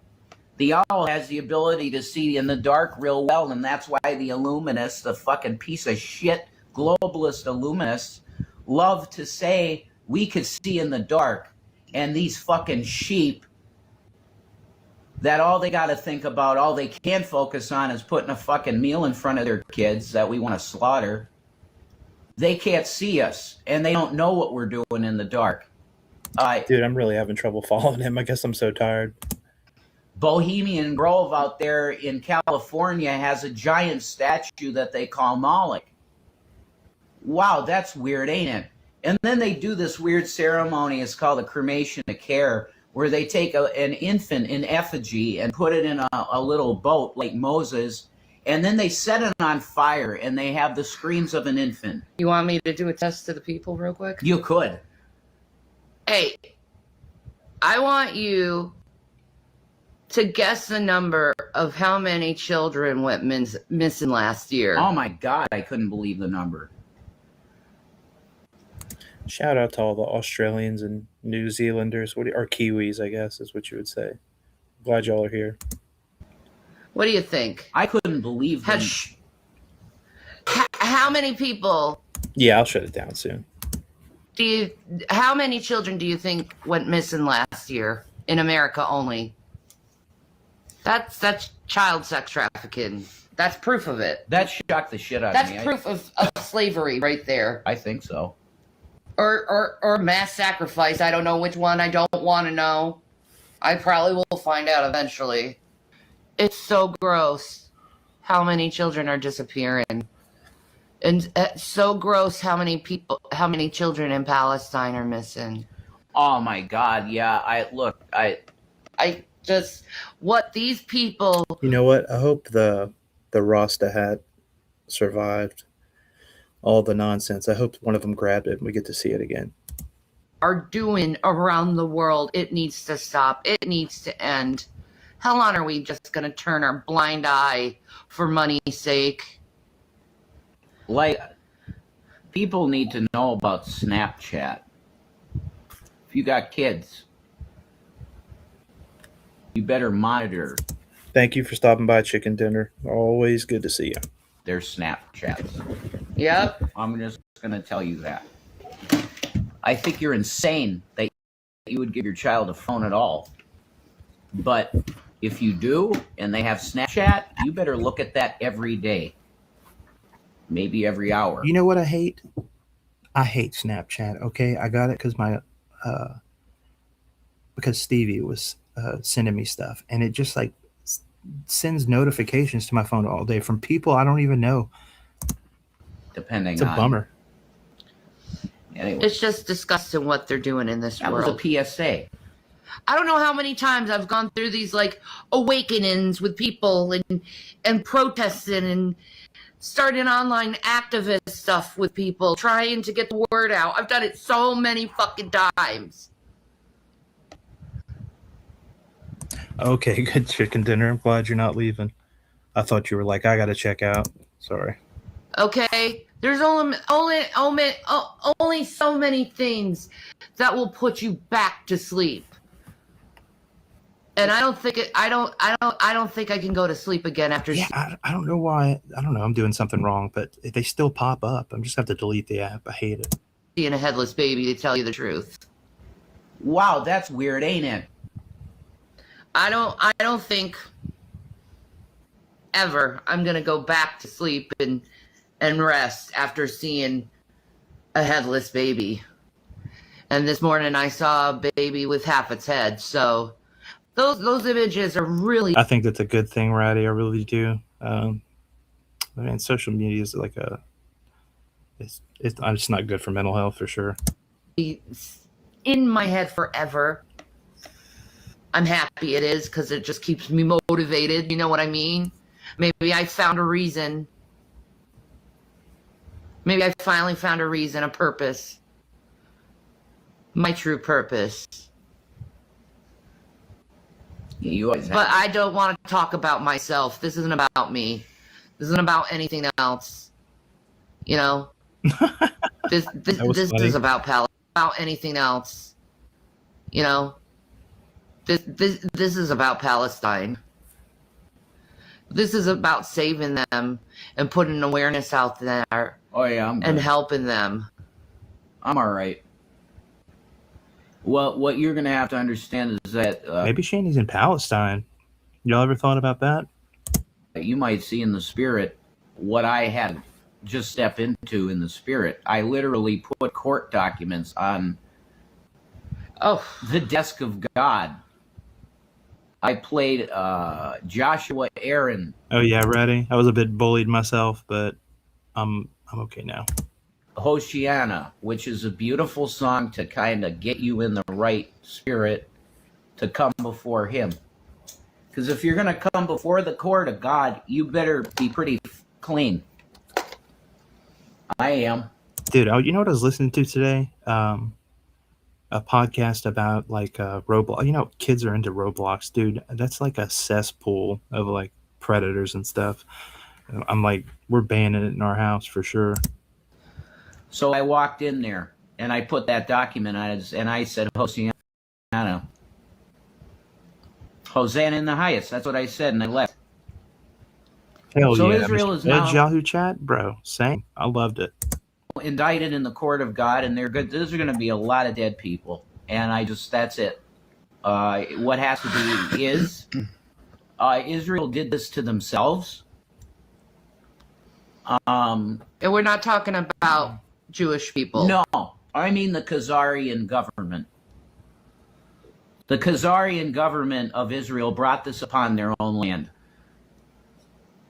The owl has the ability to see in the dark real well, and that's why the Illuminists, the fucking piece of shit globalist Illuminists, love to say we could see in the dark. And these fucking sheep that all they got to think about, all they can focus on is putting a fucking meal in front of their kids that we want to slaughter. They can't see us, and they don't know what we're doing in the dark. Dude, I'm really having trouble following him. I guess I'm so tired. Bohemian Grove out there in California has a giant statue that they call Moloch. Wow, that's weird, ain't it? And then they do this weird ceremony. It's called a cremation of care, where they take an infant in effigy and put it in a little boat like Moses, and then they set it on fire, and they have the screams of an infant. You want me to do a test to the people real quick? You could. Hey, I want you to guess the number of how many children went missing last year. Oh my God, I couldn't believe the number. Shout out to all the Australians and New Zealanders, or Kiwis, I guess is what you would say. Glad y'all are here. What do you think? I couldn't believe them. How many people Yeah, I'll shut it down soon. how many children do you think went missing last year in America only? That's child sex trafficking. That's proof of it. That shocked the shit out of me. That's proof of slavery right there. I think so. Or mass sacrifice. I don't know which one. I don't want to know. I probably will find out eventually. It's so gross how many children are disappearing. And so gross how many children in Palestine are missing. Oh my God, yeah. I just, what these people... You know what? I hope the Rasta hat survived all the nonsense. I hope one of them grabbed it and we get to see it again. are doing around the world, it needs to stop. It needs to end. How long are we just going to turn our blind eye for money's sake? Like, people need to know about Snapchat. If you got kids, you better monitor Thank you for stopping by, Chicken Dinner. Always good to see you. their Snapchats. Yep. I'm just going to tell you that. I think you're insane that you would give your child a phone at all. But if you do, and they have Snapchat, you better look at that every day. Maybe every hour. You know what I hate? I hate Snapchat. Okay, I got it because Stevie was sending me stuff, and it just like sends notifications to my phone all day from people I don't even know. Depending It's a on. bummer. Anyway, It's just disgusting what they're doing in this that world. was a PSA. I don't know how many times I've gone through these like awakenings with people and protesting and starting online activist stuff with people, trying to get the word out. I've done it so many fucking times. Okay, good Chicken Dinner. I'm glad you're not leaving. I thought you were like, I got to check out. Sorry. Okay, there's only so many things that will put you back to sleep. And I don't think I can go to sleep again after. Yeah, I don't know why. I don't know. I'm doing something wrong, but they still pop up. I'm just have to delete the app. I hate it. Seeing a headless baby, to tell you the truth. Wow, that's weird, ain't it? I don't think ever I'm gonna go back to sleep and rest after seeing a headless baby. And this morning I saw a baby with half its head. So those images are really. I think that's a good thing, Ratty. I really do. I mean, social media is like it's just not good for mental health for sure. In my head forever. I'm happy it is because it just keeps me motivated. You know what I mean? Maybe I found a reason. Maybe I finally found a reason, a purpose. My true purpose. You always have. But I don't want to talk about myself. This isn't about me. This isn't about anything else. You know? This funny. is about anything else. You know? This is about Palestine. This is about saving them and putting awareness out there Oh yeah, I'm good. and helping them. I'm all right. Well, what you're gonna have to understand is that Maybe Shandy's in Palestine. Y'all ever thought about that? you might see in the spirit what I had just stepped into in the spirit. I literally put court documents on Oh, the desk of God. I played Joshua Aaron. Oh yeah, Ratty. I was a bit bullied myself, but I'm okay now. Hoshiana, which is a beautiful song to kind of get you in the right spirit to come before him. Because if you're going to come before the court of God, you better be pretty clean. I am. Dude, you know what I was listening to today? A podcast about like Roblox. You know, kids are into Roblox, dude. That's like a cesspool of like predators and stuff. I'm like, we're banning it in our house for sure. So I walked in there and I put that document on it and I said, Hosanna. Hosanna in the highest. That's what I said, and I left. Hell So yeah. Israel Mr. is now- Yahoo chat, bro. Same. I loved it. Indicted in the court of God, and they're good. There's going to be a lot of dead people, and that's it. What has to be is Israel did this to themselves. and we're not talking about Jewish people. No, I mean the Khazarian government. The Khazarian government of Israel brought this upon their own land.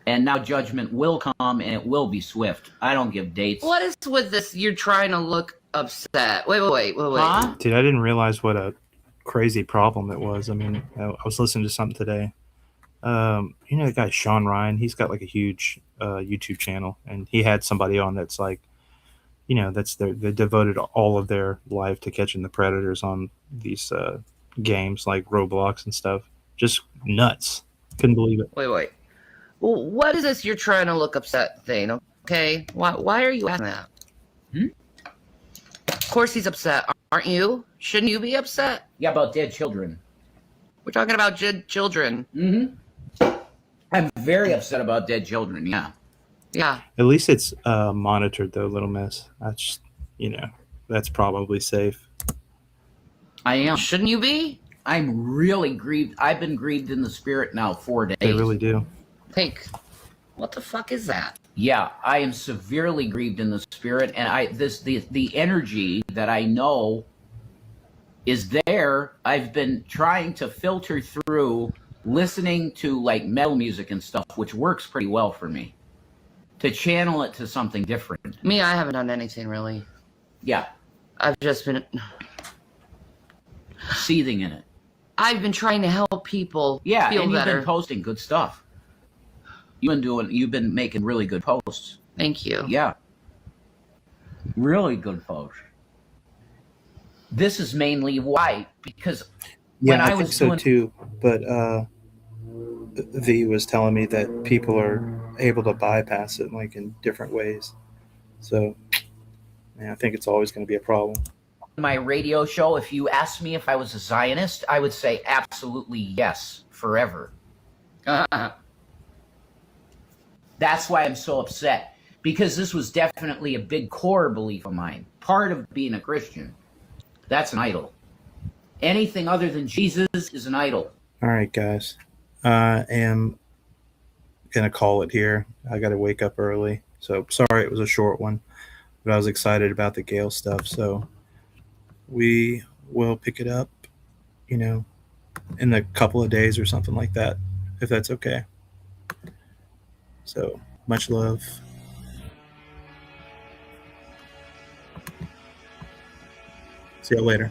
And now judgment will come, and it will be swift. I don't give dates. What is with this? You're trying to look upset. Wait. Huh? Dude, I didn't realize what a crazy problem it was. I mean, I was listening to something today. You know the guy Sean Ryan? He's got like a huge YouTube channel, and he had somebody on that's like they devoted all of their life to catching the predators on these games like Roblox and stuff. Just nuts. Couldn't believe it. Wait. Well, what is this you're trying to look upset thing? Okay, why are you asking that? Of course he's upset, aren't you? Shouldn't you be upset? Yeah, about dead children. We're talking about children. I'm very upset about dead children, yeah. Yeah. At least it's monitored, though, Little Miss. That's, that's probably safe. I am. Shouldn't you be? I'm really grieved. I've been grieved in the spirit now 4 days. They really do. Think, what the fuck is that? Yeah, I am severely grieved in the spirit, and the energy that I know is there. I've been trying to filter through listening to like metal music and stuff, which works pretty well for me, to channel it to something different. Me, I haven't done anything really. Yeah, I've just been seething in it. I've been trying to help people Yeah, feel and you've better. been posting good stuff. You've been making really good posts. Thank you. Yeah. Really good posts. This is mainly why, because when I think was so doing, too. But V was telling me that people are able to bypass it like in different ways. So, I think it's always going to be a problem. my radio show, if you asked me if I was a Zionist, I would say absolutely yes, forever. That's why I'm so upset, because this was definitely a big core belief of mine, part of being a Christian. That's an idol. Anything other than Jesus is an idol. All right, guys. I am going to call it here. I got to wake up early. So sorry it was a short one, but I was excited about the Gale stuff. So we will pick it up, in a couple of days or something like that, if that's okay. So much love. See you later.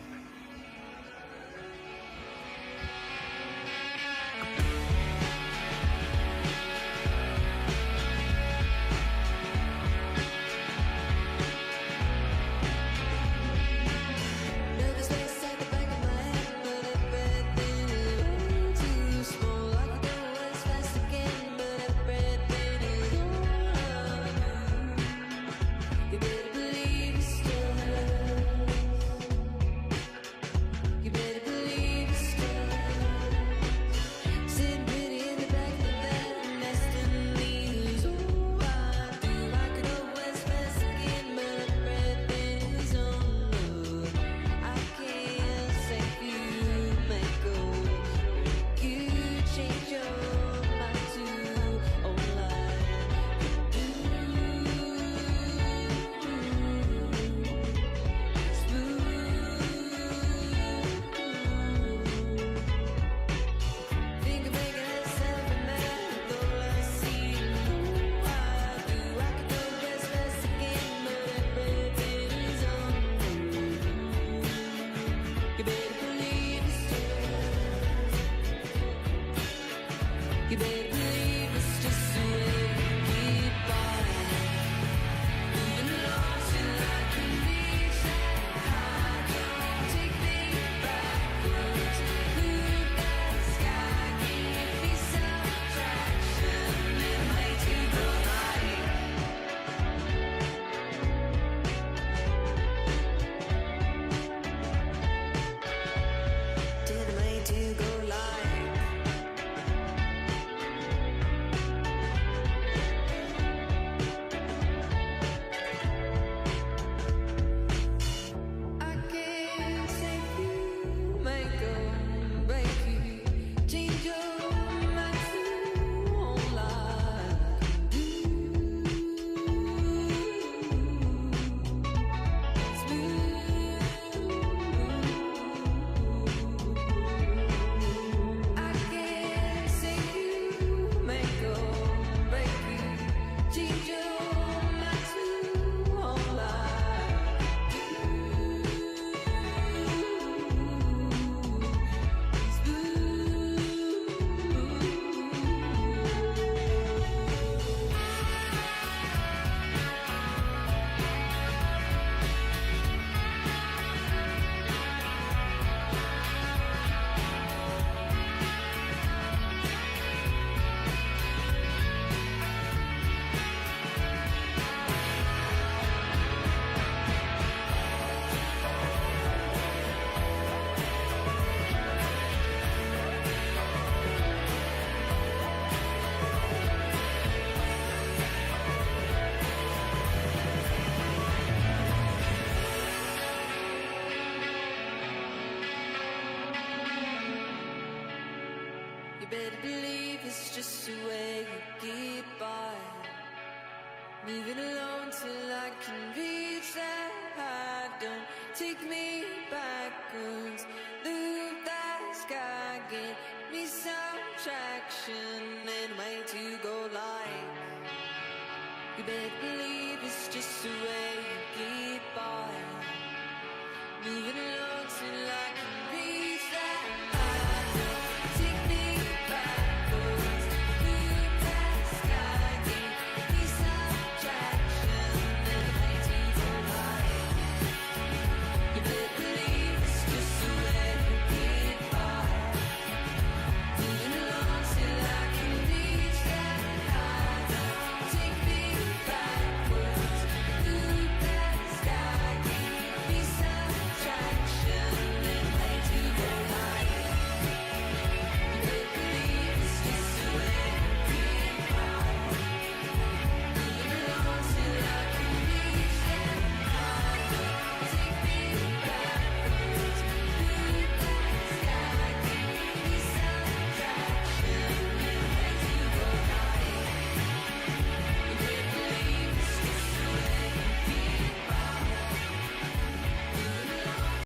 You better believe it's just the way you get by. Moving alone till I can reach that high. Don't take me